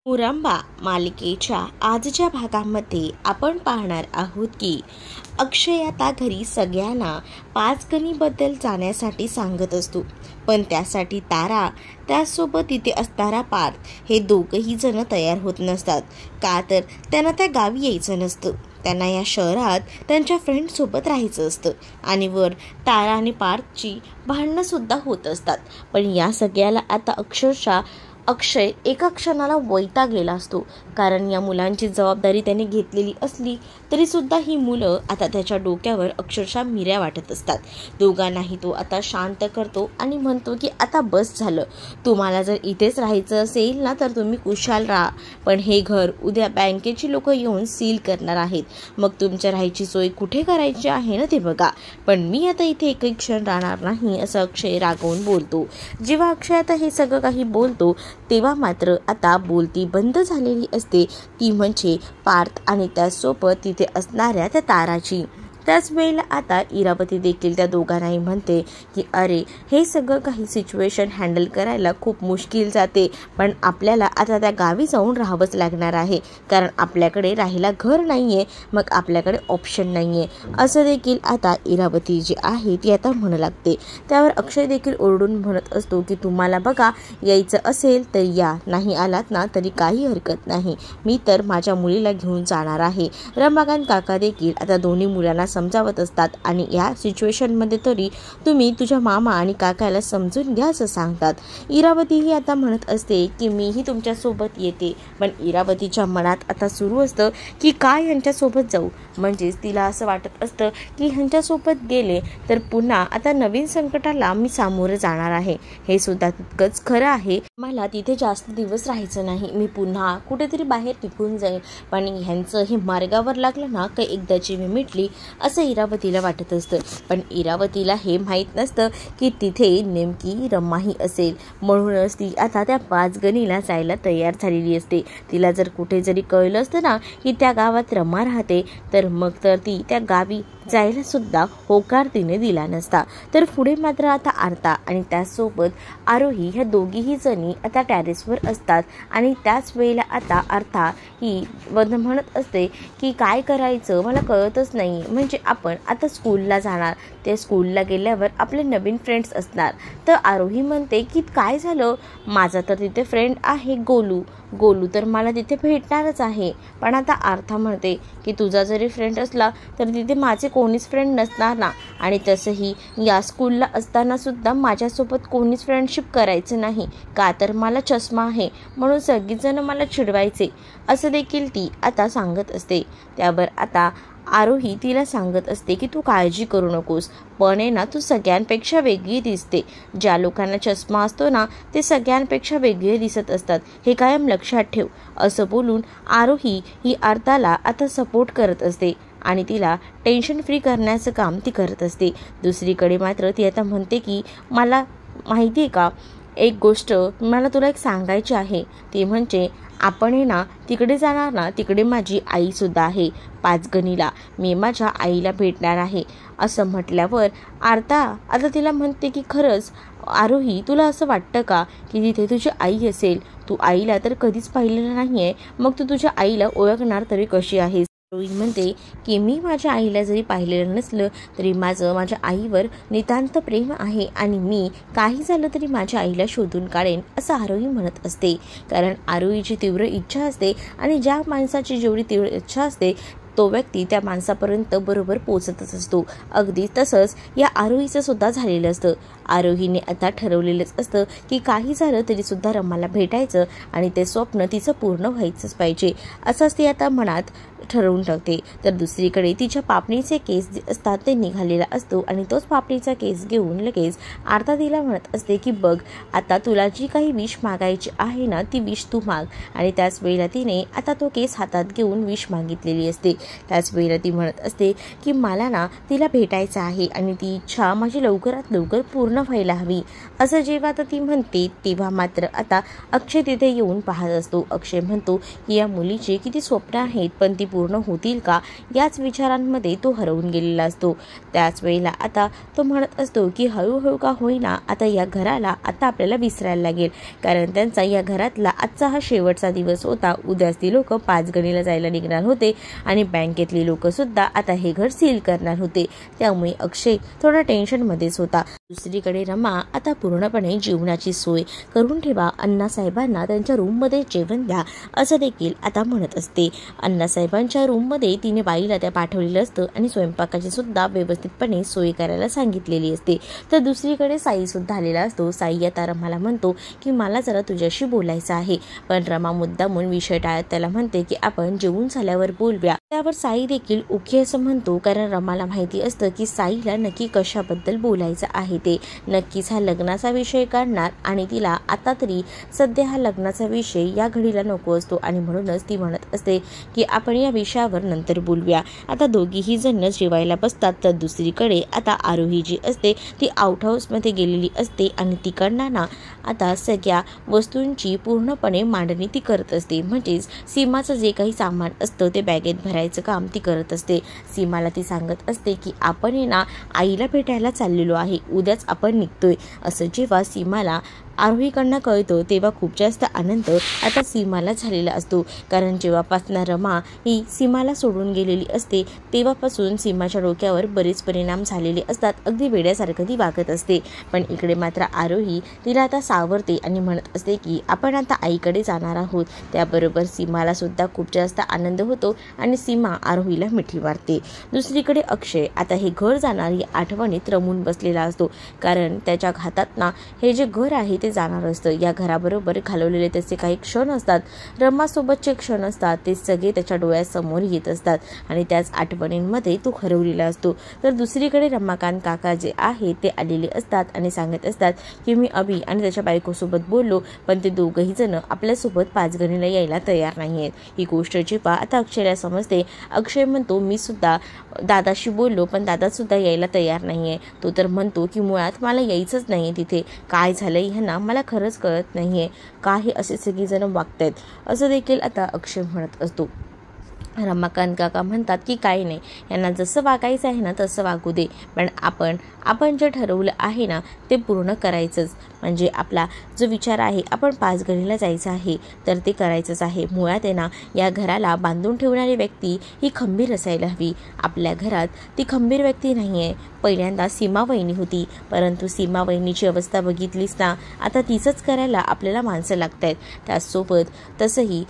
मुरंबा मालिकेच्या आजच्या भागामध्ये आपण पाहणार आहोत की अक्षय आता घरी सगळ्यांना 5 गणीबद्दल जाण्यासाठी सांगत असतो, पण त्यासाठी तारा त्यासोबत तिथे असणारा पार्थ हे दोघंही जण तयार होत नसतात. का तर त्यांना त्या गावी यायचं नसतं. त्यांना या शहरात त्यांच्या फ्रेंडसोबत राहायचं असतं आणि वर तारा आणि पार्थची भांडणंसुद्धा होत असतात. पण या सगळ्याला आता अक्षरशः अक्षय एका क्षणाला वैतागलेला असतो, कारण या मुलांची जबाबदारी त्याने घेतलेली असली तरीसुद्धा ही मुलं आता त्याच्या डोक्यावर अक्षरशः मिऱ्या वाटत असतात. दोघांनाही तो आता शांत करतो आणि म्हणतो की आता बस झालं. तुम्हाला जर इथेच राहायचं असेल ना तर तुम्ही खुशाल राहा, पण हे घर उद्या बँकेची लोक येऊन सील करणार आहेत. मग तुमच्या राहायची सोय कुठे करायची आहे ना ते बघा, पण मी आता इथे एकही क्षण राहणार नाही, असं अक्षय रागवून बोलतो. जेव्हा अक्षय आता हे सगळं काही बोलतो तेव्हा मात्र आता बोलती बंद झालेली असते, ती म्हणजे पार्थ आणि त्यासोबत तिथे असणाऱ्या त्या ताराची. त्याच वेळेला आता इरावती देखील त्या दोघांनाही म्हणते की अरे हे सगळं काही सिच्युएशन हँडल करायला खूप मुश्किल जाते, पण आपल्याला आता त्या गावी जाऊन राहावंच लागणार आहे, कारण आपल्याकडे राहायला घर नाही आहे, मग आपल्याकडे ऑप्शन नाही आहे, असं देखील आता इरावती जी आहे ती आता म्हणू लागते. त्यावर अक्षय देखील ओरडून म्हणत असतो की तुम्हाला बघा यायचं असेल तर या, नाही आलात ना तरी काही हरकत नाही, मी तर माझ्या मुलीला घेऊन जाणार आहे. रमाकांत काका देखील आता दोन्ही मुलांना समजावत असतात आणि या सिच्युएशनमध्ये तरी तुम्ही तुझ्या मामा आणि काकाला समजून घ्या असं सांगतात. इरावती ही आता म्हणत असते की मीही तुमच्यासोबत येते, पण इरावतीच्या मनात आता सुरू असतं की काय ह्यांच्यासोबत जाऊ, म्हणजेच तिला असं वाटत असतं की ह्यांच्यासोबत गेले तर पुन्हा आता नवीन संकटाला मी सामोरं जाणार आहे. हे सुद्धा तितकंच खरं आहे, मला तिथे जास्त दिवस राहायचं नाही, मी पुन्हा कुठेतरी बाहेर निघून जाईल, पण ह्यांचं हे मार्गावर लागलं ना का एकदाची मी मिटली असं इरावतीला वाटत असतं. पण इरावतीला हे माहीत नसतं की तिथे नेमकी रमाही असेल, म्हणूनच ती आता त्या 5 गणीला जायला तयार झालेली असते. तिला जर कुठे जरी कळलं असतं ना की त्या गावात रमा राहते तर मग तर ती त्या गावी जायला सुद्धा होकार तिने दिला नसता. तर पुढे मात्र आता आर्ता आणि त्यासोबत आरोही ह्या दोघीही जणी आता टॅरेसवर असतात आणि त्याच वेळेला आता आर्ता ही म्हणत असते की काय करायचं मला कळतच नाही, म्हणजे आपण आता स्कूलला जाणार, ते स्कूलला गेल्यावर आपले नवीन फ्रेंड्स असणार. तर आरोही म्हणते की काय झालं, माझा तर तिथे फ्रेंड आहे गोलू तर मला तिथे भेटणारच आहे. पण आता आर्था म्हणते की तुझा जरी फ्रेंड असला तर तिथे माझे कोणीच फ्रेंड नसणार ना, आणि तसंही या स्कूलला असताना सुद्धा माझ्यासोबत कोणीच फ्रेंडशिप करायचं नाही, का तर मला चष्मा आहे म्हणून सगळीजणं मला चिडवायचे, असं देखील ती आता सांगत असते. त्यावर आता आरोही तिला सांगत असते की तू काळजी करू नकोस, पण आहे ना तू सगळ्यांपेक्षा वेगळी दिसते. ज्या लोकांना चष्मा असतो ना ते सगळ्यांपेक्षा वेगळे दिसत असतात, हे कायम लक्षात ठेव, असं बोलून आरोही ही आर्ताला आता सपोर्ट करत असते आणि तिला टेन्शन फ्री करण्याचं काम ती करत असते. दुसरीकडे मात्र ती आता म्हणते की मला माहिती आहे का, एक गोष्ट मला तुला एक सांगायची आहे, ती म्हणजे आपण आहे ना तिकडे जाणार ना, तिकडे माझी आईसुद्धा आहे 5 गणीला, मी माझ्या आईला भेटणार आहे. असं म्हटल्यावर आर्ता आता तिला म्हणते की खरंच आरोही तुला असं वाटतं का की तिथे तुझी आई असेल, तू आईला तर कधीच पाहिलेलं नाही आहे, मग तू तुझ्या आईला ओळखणार तरी कशी आहेस. आरोही म्हणते की मी माझ्या आईला जरी पाहिलेलं नसलं तरी माझं माझ्या आईवर नितांत प्रेम आहे आणि मी काही झालं तरी माझ्या आईला शोधून काढेन, असं आरोही म्हणत असते. कारण आरोहीची तीव्र इच्छा असते आणि ज्या माणसाची जेवढी तीव्र इच्छा असते तो व्यक्ती त्या माणसापर्यंत बरोबर पोचतच असतो. अगदी तसंच या आरोहीचं सुद्धा झालेलं असतं. आरोहीने आता ठरवलेलंच असतं की काही झालं तरी सुद्धा रमाला भेटायचं आणि ते स्वप्न तिचं पूर्ण व्हायचंच पाहिजे, असंच ती आता मनात ठरवून टाकते. तर दुसरीकडे तिच्या पापणीचे केस जे असतात ते निघालेला असतो आणि तोच पापणीचा केस घेऊन लगेच आर्ता तिला म्हणत असते की बघ आता तुला जी काही विष मागायची आहे ना ती विष तू माग, आणि त्याच वेळेला तिने आता तो केस हातात घेऊन विष मागितलेली असते. त्याच वेळेला ती म्हणत असते की मला ना तिला भेटायचं आहे आणि ती इच्छा माझी लवकरात लवकर पूर्ण व्हायला हवी. असं जेव्हा आता ती म्हणते तेव्हा मात्र आता अक्षय तिथे येऊन पाहत असतो. अक्षय म्हणतो की या मुलीचे किती स्वप्न आहेत पण ती पूर्ण होतील का याच विचारांमध्ये तो हरवून गेलेला असतो. त्याच वेळेला आता तो म्हणत असतो की हळूहळू का होईना आता या घराला आता आपल्याला विसरायला लागेल, कारण त्यांचा या घरातला आजचा हा शेवटचा दिवस होता. उद्याच ती लोक पाचगणीला जायला निघणार होते आणि बँकेतली लोक सुद्धा आता हे घर सील करणार होते. त्यामुळे अक्षय थोडा टेन्शनमध्येच होता. दुसरीकडे रमा आता पूर्णपणे जेवणाची सोय करून ठेवा, अण्णासाहेबांना त्यांच्या रूममध्ये जेवण द्या असं देखील आता म्हणत असते. अण्णासाहेबांच्या रूममध्ये तिने बाईला त्या पाठवलेलं असतं आणि स्वयंपाकाची सुद्धा व्यवस्थितपणे सोय करायला सांगितलेली असते. तर दुसरीकडे साई सुद्धा आलेला असतो. साई आता रमाला म्हणतो की मला जरा तुझ्याशी बोलायचं आहे, पण रमा मुद्दामून विषय टाळत त्याला म्हणते की आपण जेवून झाल्यावर बोलूया. त्यावर साई देखील ओके असं म्हणतो, कारण रमाला माहिती असतं की साईला नक्की कशाबद्दल बोलायचं आहे. ते नक्कीच हा लग्नाचा विषय काढणार आणि तिला आता तरी सध्या हा लग्नाचा विषय या घडीला नको असतो आणि म्हणूनच ती म्हणत असते की आपण या विषयावर नंतर बोलूया. आता दोघीही जण जेवायला बसतात. तर दुसरीकडे आता आरोही जी असते ती आउट हाऊसमध्ये गेलेली असते आणि तिकडनं ना आता सगळ्या वस्तूंची पूर्णपणे मांडणी ती करत असते. म्हणजेच सीमाचं जे काही सामान असतं ते बॅगेत भरायचं काम ती करत असते. सीमाला ती सांगत असते की आपण ना आईला भेटायला चाललेलो आहे, उद्याच आपण निघतोय. असं जेव्हा सीमाला आरोहीकडनं कळतं तेव्हा खूप जास्त आनंद आता सीमाला झालेला असतो, कारण जेव्हापासून रमा ही सीमाला सोडून गेलेली असते तेव्हापासून सीमाच्या डोक्यावर बरेच परिणाम झालेले असतात. अगदी वेड्यासारखं ती वागत असते. पण इकडे मात्र आरोही तिला आता सावरते आणि म्हणत असते की आपण आता आईकडे जाणार आहोत. त्याबरोबर सीमाला सुद्धा खूप जास्त आनंद होतो आणि सीमा आरोहीला मिठी मारते. दुसरीकडे अक्षय आता हे घर जाणारी आठवणीत रमून बसलेला असतो, कारण त्याच्या हातात ना हे जे घर आहे ते जाणार असतं. या घराबरोबर घालवलेले त्याचे काही क्षण असतात, रमासोबतचे क्षण असतात, ते सगळे त्याच्या डोळ्यासमोर येत असतात आणि त्याच आठवणींमध्ये तो हरवलेला असतो. तर दुसरीकडे रमाकांत काका जे आहे ते आलेले असतात आणि सांगत असतात की मी अभि आणि त्याच्या बायकोसोबत बोललो, पण ते दोघंही जण आपल्यासोबत पाचगणीला यायला तयार नाही आहेत. ही गोष्ट जेव्हा आता अक्षयला समजते, अक्षय म्हणतो मी सुद्धा दादाशी बोललो, पण दादा सुद्धा यायला तयार नाही आहे. तो तर म्हणतो की मुळात मला यायचंच नाही आहे तिथे, काय झालं ह्यांना मला खरंच कळत नाही आहे, का हे असे सगळेजण वागतायत असं देखील आता अक्षय म्हणत असतो. रमाकांत काका म्हणतात की काही नाही, यांना जसं वागायचं आहे ना तसं वागू दे, पण आपण जे ठरवलं आहे ना ते पूर्ण करायचंच. म्हणजे आपला जो विचार आहे आपण पाचगणीला जायचं आहे तर ते करायचंच आहे. मुळात आहे ना या घराला बांधून ठेवणारी व्यक्ती ही खंबीर असायला हवी. आपल्या घरात ती खंबीर व्यक्ती नाही आहे. पहिल्यांदा सीमा वहिनी होती, परंतु सीमा वहिनीची अवस्था बघितलीस ना, आता तिचंच करायला आपल्याला माणसं लागत आहेत. त्याचसोबत तसंही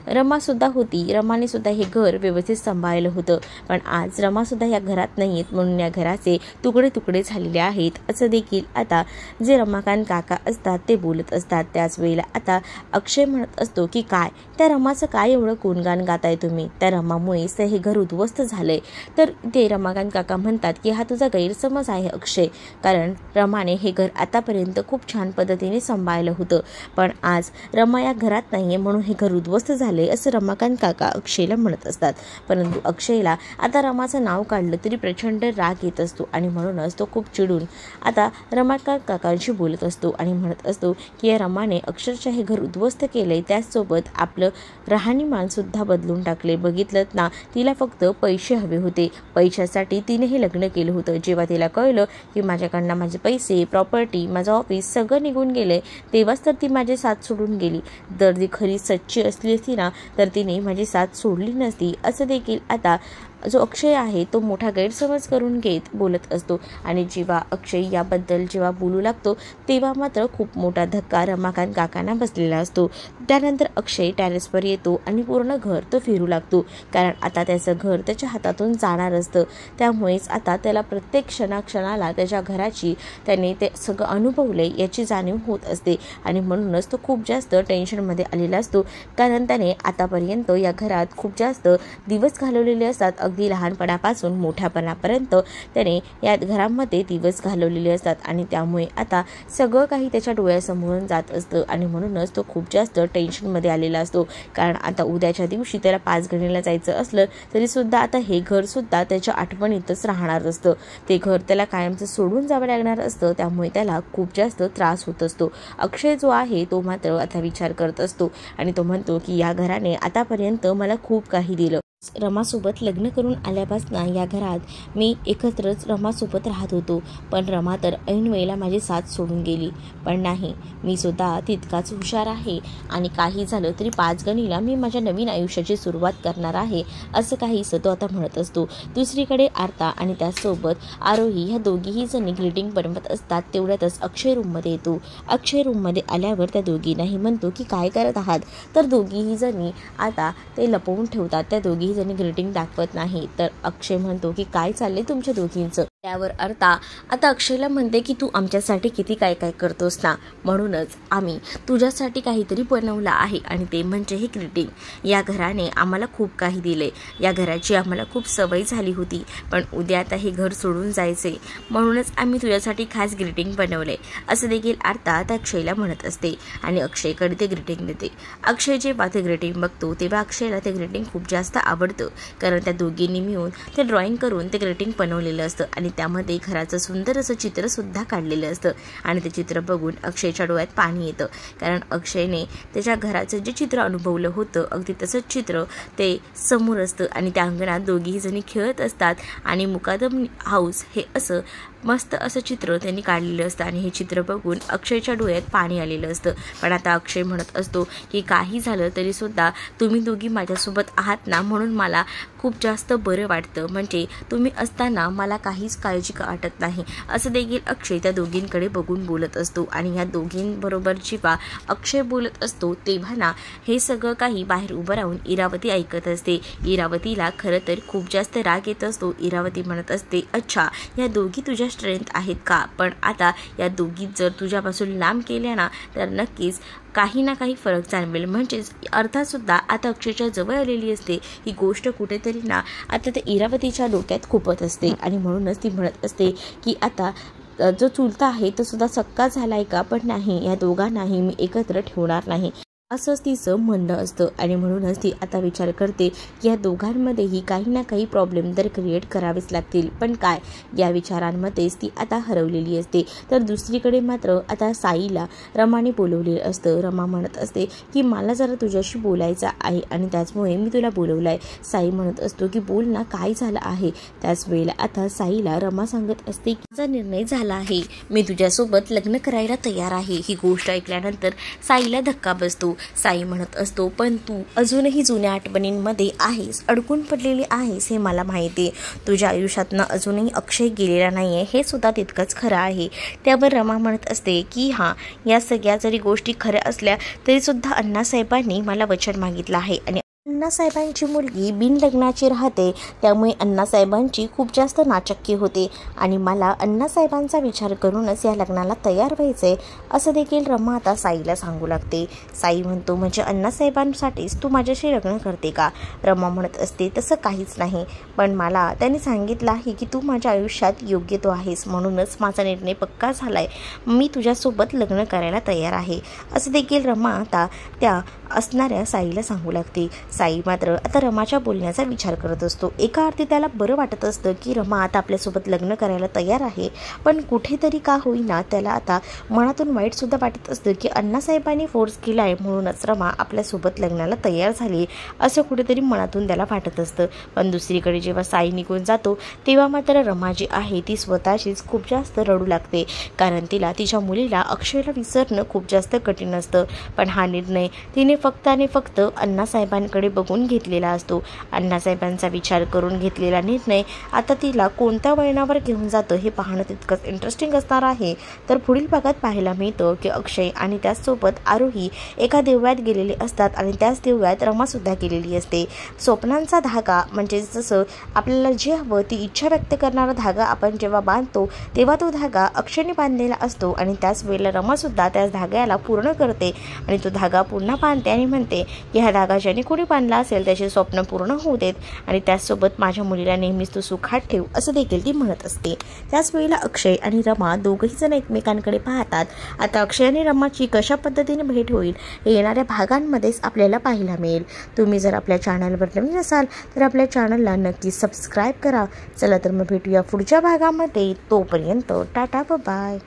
रमासुद्धा होती. रमाने सुद्धा हे घर व्यवस्थित सांभाळलं होतं, पण आज रमासुद्धा या घरात नाही आहेत, म्हणून या घराचे तुकडे तुकडे झालेले आहेत असं देखील आता जे रमाकांत काका असतात ते बोलत असतात. त्याच वेळेला आता अक्षय म्हणत असतो की काय त्या रमाचं काय एवढं गुणगान गाताय तुम्ही, त्या रमामुळेच हे घर उद्ध्वस्त झालंय. तर ते रमाकांत काका म्हणतात की हा तुझा गैरसमज आहे अक्षय, कारण रमाने हे घर आतापर्यंत खूप छान पद्धतीने सांभाळलं होतं, पण आज रमा या घरात नाहीये म्हणून हे घर उद्ध्वस्त झालंय असं रमाकांत काका अक्षयला म्हणत असतात. परंतु अक्षयला आता रमाचं नाव काढलं तरी प्रचंड राग येत असतो आणि म्हणूनच तो खूप चिडून आता रमाकांत काकांशी बोलत असतो आणि म्हणत असतो की या रमाने अक्षरशः हे घर उद्ध्वस्त केलंय, त्याचसोबत आपलं राहणीमान सुद्धा बदलून टाकले. बघितलं ना, तिला फक्त पैसे हवे होते, पैशासाठी तिने हे लग्न केलं होतं. जेव्हा तिला कळलं की माझ्याकडनं माझे पैसे, प्रॉपर्टी, माझं ऑफिस सगळं निघून गेले, तेव्हाच तर ती माझी साथ सोडून गेली. जर ती खरी सच्ची असली असती ना तर तिने माझी साथ सोडली नसती असं देखील आता जो अक्षय आहे तो मोठा गैरसमज करून घेत बोलत असतो. आणि जेव्हा अक्षय याबद्दल जेव्हा बोलू लागतो तेव्हा मात्र खूप मोठा धक्का रमाकांत काकांना बसलेला असतो. त्यानंतर अक्षय टेरेसवर येतो आणि पूर्ण घर तो फिरू लागतो, कारण आता त्याचं घर त्याच्या हातातून जाणार असतं. त्यामुळेच आता त्याला प्रत्येक क्षणाला त्याच्या घराची त्याने ते सगळं अनुभवले याची जाणीव होत असते आणि म्हणूनच तो खूप जास्त टेन्शनमध्ये आलेला असतो, कारण त्याने आतापर्यंत या घरात खूप जास्त दिवस घालवलेले असतात. अगदी लहानपणापासून मोठ्यापणापर्यंत त्याने या घरामध्ये दिवस घालवलेले असतात आणि त्यामुळे आता सगळं काही त्याच्या डोळ्यासमोरून जात असतं आणि म्हणूनच तो खूप जास्त टेन्शनमध्ये आलेला असतो. कारण आता उद्याच्या दिवशी त्याला पाचगणीला जायचं असलं तरी सुद्धा आता हे घर सुद्धा त्याच्या आठवणीतच राहणार असतं. ते घर त्याला कायमचं सोडून जावं लागणार असतं, त्यामुळे त्याला खूप जास्त त्रास होत असतो. अक्षय जो आहे तो मात्र आता विचार करत असतो आणि तो म्हणतो की या घराने आतापर्यंत मला खूप काही दिलं, रमासोबत लग्न करून आल्यापासून या घरात मी एकत्रच रमासोबत राहत होतो, पण रमा तर ऐन वेळेला माझी साथ सोडून गेली. पण नाही, मी सुद्धा तितकाच हुशार आहे आणि काही झालं तरी 5 गणीला मी माझ्या नवीन आयुष्याची सुरुवात करणार आहे, असं काहीसं तो आता म्हणत असतो. दुसरीकडे आर्ता आणि त्याचसोबत आरोही ह्या दोघीही जणी ग्रीटिंग बनवत असतात. तेवढ्यातच अक्षय रूममध्ये येतो. अक्षय रूममध्ये आल्यावर त्या दोघींनाही म्हणतो की काय करत आहात, तर दोघीही जणी आता ते लपवून ठेवतात. त्या दोघी जणी ग्रीटिंग दाखवत नाही. तर अक्षय म्हणतो की काय चाललंय तुमच्या दोघींचं. त्यावर आर्ता आता अक्षयला म्हणते की तू आमच्यासाठी किती काय काय करतोस ना, म्हणूनच आम्ही तुझ्यासाठी काहीतरी बनवलं आहे आणि ते म्हणजे हे ग्रीटिंग. या घराने आम्हाला खूप काही दिले, या घराची आम्हाला खूप सवय झाली होती, पण उद्या आता हे घर सोडून जायचे, म्हणूनच आम्ही तुझ्यासाठी खास ग्रीटिंग बनवले, असं देखील आर्ता आता अक्षयला म्हणत असते आणि अक्षयकडे ते ग्रीटिंग देते. अक्षय जेव्हा ते ग्रीटिंग बघतो तेव्हा अक्षयला ते ग्रीटिंग खूप जास्त आवडतं, कारण त्या दोघींनी मिळून ते ड्रॉइंग करून ते ग्रीटिंग बनवलेलं असतं आणि त्यामध्ये घराचं सुंदर असं चित्र सुद्धा काढलेलं असतं. आणि ते चित्र बघून अक्षयच्या डोळ्यात पाणी येतं, कारण अक्षयने त्याच्या घराचं जे चित्र अनुभवलं होतं अगदी तसंच चित्र ते समोर असतं आणि त्या अंगणात दोघीही जणी खेळत असतात आणि मुकादम हाऊस हे असं मस्त असं चित्र त्यांनी काढलेलं असतं आणि हे चित्र बघून अक्षयच्या डोळ्यात पाणी आलेलं असतं. पण आता अक्षय म्हणत असतो की काही झालं तरीसुद्धा तुम्ही दोघी माझ्यासोबत आहात ना, म्हणून मला खूप जास्त बरं वाटतं, म्हणजे तुम्ही असताना मला काहीच काळजी वाटत नाही, असं देखील अक्षय त्या दोघींकडे बघून बोलत असतो. आणि या दोघींबरोबर जेव्हा अक्षय बोलत असतो तेव्हा ना हे सगळं काही बाहेर उभं राहून इरावती ऐकत असते. इरावतीला खरं तर खूप जास्त राग येत असतो. इरावती म्हणत असते, अच्छा या दोघी तुझ्या स्ट्रेंथ आहेत का, पण आता या दोघी जर तुझ्यापासून लांब केल्या ना तर नक्कीच काही ना काही फरक जाणवेल. म्हणजेच अर्थातसुद्धा आता अक्षयच्या जवळ आलेली असते. ही गोष्ट कुठेतरी ना आता त्या इरावतीच्या डोक्यात खुपत असते आणि म्हणूनच ती म्हणत असते की आता जो चुलता आहे तो सुद्धा सक्का झालाय का, पण नाही, या दोघांनाही मी एकत्र ठेवणार नाही, असंच तिचं म्हणणं असतं. आणि म्हणूनच ती आता विचार करते की या दोघांमध्येही काही ना काही प्रॉब्लेम तर क्रिएट करावेच लागतील, पण काय, या विचारांमध्येच ती आता हरवलेली असते. तर दुसरीकडे मात्र आता साईला रमाने बोलवलेलं असतं. रमा म्हणत असते की मला जरा तुझ्याशी बोलायचं आहे आणि त्याचमुळे मी तुला बोलवलं आहे. साई म्हणत असतो की बोल ना, काय झालं आहे. त्याच वेळेला आता साईला रमा सांगत असते की माझा निर्णय झाला आहे, मी तुझ्यासोबत लग्न करायला तयार आहे. ही गोष्ट ऐकल्यानंतर साईला धक्का बसतो. साई म्हणत असतो, पण तू अजूनही जुन्या आठवणींमध्ये आहेस, अडकून पडलेली आहेस, हे मला माहिती आहे. तुझ्या आयुष्यातनं अजूनही अक्षय गेलेला नाही आहे, हे सुद्धा तितकंच खरं आहे. त्यावर रमा म्हणत असते की हां, या सगळ्या जरी गोष्टी खऱ्या असल्या तरीसुद्धा अण्णासाहेबांनी मला वचन मागितलं आहे आणि अण्णासाहेबांची मुलगी बिनलग्नाची राहते, त्यामुळे अण्णासाहेबांची खूप जास्त नाचक्की होते आणि मला अण्णासाहेबांचा विचार करूनच या लग्नाला तयार व्हायचे, असं देखील रमा आता साईला सांगू लागते. साई म्हणतो, म्हणजे अण्णासाहेबांसाठीच तू माझ्याशी लग्न करते का. रमा म्हणत असते, तसं काहीच नाही, पण मला त्यांनी सांगितलं आहे की तू माझ्या आयुष्यात योग्य तो आहेस, म्हणूनच माझा निर्णय पक्का झाला आहे, मी तुझ्यासोबत लग्न करायला तयार आहे, असं देखील रमा आता त्या असणाऱ्या साईला सांगू लागते. साई मात्र आता रमाच्या बोलण्याचा विचार करत असतो. एका अर्थी त्याला बरं वाटत असतं की रमा आता आपल्यासोबत लग्न करायला तयार आहे, पण कुठेतरी का होईना त्याला आता मनातून वाईटसुद्धा वाटत असतं की अण्णासाहेबांनी फोर्स केला आहे, म्हणूनच रमा आपल्यासोबत लग्नाला तयार झाली, असं कुठेतरी मनातून त्याला वाटत असतं. पण दुसरीकडे जेव्हा साई निघून जातो तेव्हा मात्र रमा जी आहे ती स्वतःशीच खूप जास्त रडू लागते, कारण तिला तिच्या मुलीला अक्षयला विसरणं खूप जास्त कठीण असतं. पण हा निर्णय तिने फक्त आणि फक्त अण्णासाहेबांकडे बघून घेतलेला असतो. अण्णासाहेबांचा विचार करून घेतलेला निर्णय आता तिला कोणत्या वळणावर घेऊन जातं हे पाहणं तितकंच इंटरेस्टिंग असणार आहे. तर पुढील भागात पाहायला मिळतं की अक्षय आणि त्याचसोबत आरोही एका देवळात गेलेले असतात आणि त्याच देवळात रमासुद्धा गेलेली असते. स्वप्नांचा धागा, म्हणजे जसं आपल्याला जे हवं ती इच्छा व्यक्त करणारा धागा आपण जेव्हा बांधतो तेव्हा तो धागा अक्षयने बांधलेला असतो आणि त्याच वेळेला रमासुद्धा त्याच धाग्याला पूर्ण करते आणि तो धागा पुन्हा बांधते आणि म्हणते की हा धागा ज्याने कोणी बांधला असेल त्याचे स्वप्न पूर्ण होऊ देत आणि त्याचसोबत माझ्या मुलीला नेहमीच तू सुखात ठेव, असं देखील ती म्हणत असते. त्याच वेळेला अक्षय आणि रमा दोघंही जण एकमेकांकडे पाहतात. आता अक्षय आणि रमाची कशा पद्धतीने भेट होईल हे येणाऱ्या भागांमध्येच आपल्याला पाहायला मिळेल. तुम्ही जर आपल्या चॅनलवर नवीन असाल तर आपल्या चॅनलला नक्की सबस्क्राईब करा. चला तर मग भेटूया पुढच्या भागामध्ये. तोपर्यंत टाटा, बाय.